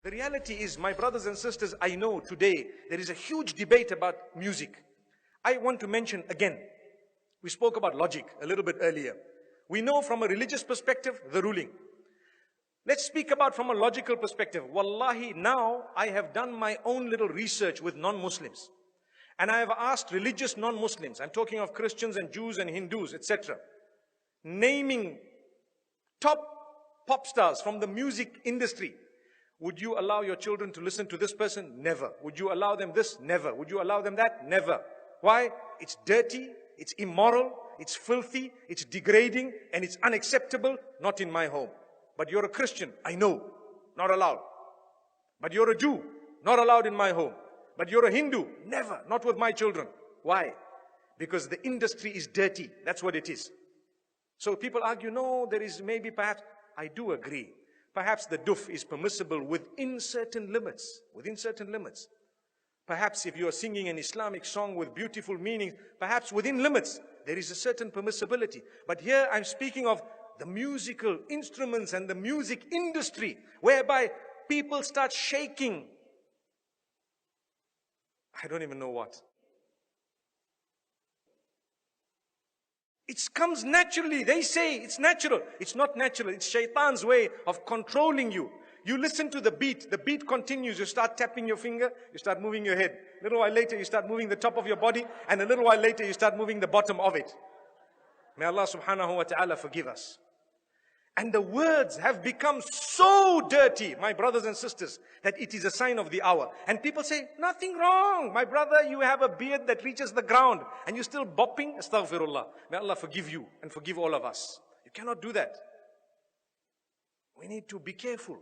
The reality is, my brothers and sisters, I know today there is a huge debate about music. I want to mention again, we spoke about logic a little bit earlier. We know from a religious perspective, the ruling. Let's speak about from a logical perspective. Wallahi, now I have done my own little research with non-Muslims. And I have asked religious non-Muslims, I'm talking of Christians and Jews and Hindus, etc., naming top pop stars from the music industry. Would you allow your children to listen to this person? Never. Would you allow them this? Never. Would you allow them that? Never. Why? It's dirty, it's immoral, it's filthy, it's degrading, and it's unacceptable. Not in my home. But you're a Christian, I know, not allowed. But you're a Jew, not allowed in my home. But you're a Hindu, never, not with my children. Why? Because the industry is dirty, that's what it is. So people argue, no, there is maybe perhaps, I do agree. Perhaps the duf is permissible within certain limits, Perhaps if you are singing an Islamic song with beautiful meanings, perhaps within limits, there is a certain permissibility. But here I'm speaking of the musical instruments and the music industry, whereby people start shaking. I don't even know what. It comes naturally. They say it's natural. It's not natural. It's shaitan's way of controlling you. You listen to the beat continues. You start tapping your finger, you start moving your head. A little while later, you start moving the top of your body, and a little while later, you start moving the bottom of it. May Allah subhanahu wa ta'ala forgive us. And the words have become so dirty, my brothers and sisters, that it is a sign of the hour. And people say, nothing wrong. My brother, you have a beard that reaches the ground and you're still bopping. Astaghfirullah. May Allah forgive you and forgive all of us. You cannot do that. We need to be careful.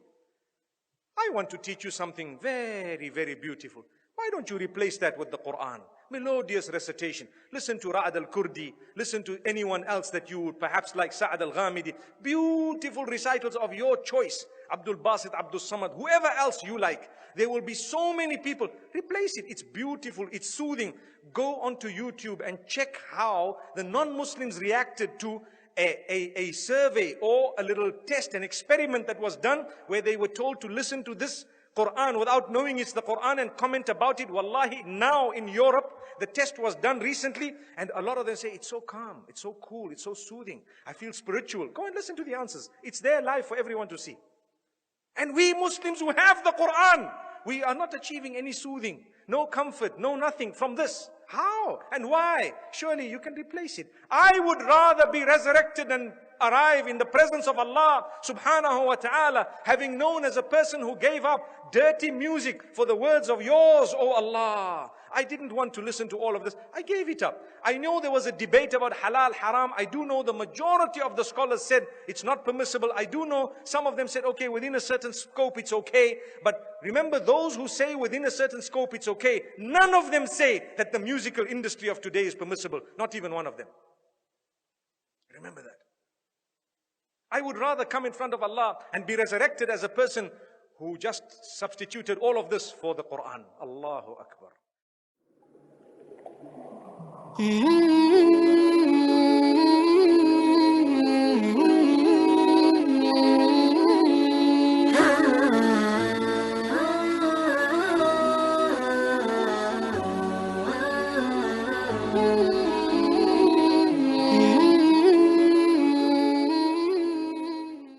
I want to teach you something very, very beautiful. Why don't you replace that with the Quran? Melodious recitation. Listen to Ra'ad al-Kurdi. Listen to anyone else that you would perhaps like, Sa'ad al-Ghamidi. Beautiful recitals of your choice. Abdul Basit, Abdul Samad, whoever else you like. There will be so many people. Replace it. It's beautiful. It's soothing. Go onto YouTube and check how the non-Muslims reacted to a survey or a little test, an experiment that was done where they were told to listen to this Quran without knowing it's the Quran and comment about it. Wallahi, now in Europe, the test was done recently and a lot of them say, it's so calm, it's so cool, it's so soothing. I feel spiritual. Go and listen to the answers. It's there live for everyone to see. And we Muslims who have the Quran, we are not achieving any soothing, no comfort, no nothing from this. How and why? Surely you can replace it. I would rather be resurrected and arrive in the presence of Allah subhanahu wa ta'ala, having known as a person who gave up dirty music for the words of yours, O Allah. I didn't want to listen to all of this. I gave it up. I know there was a debate about halal, haram. I do know the majority of the scholars said it's not permissible. I do know some of them said, okay, within a certain scope it's okay. But remember, those who say within a certain scope it's okay, none of them say that the musical industry of today is permissible. Not even one of them. Remember that. I would rather come in front of Allah and be resurrected as a person who just substituted all of this for the Quran. Allahu Akbar.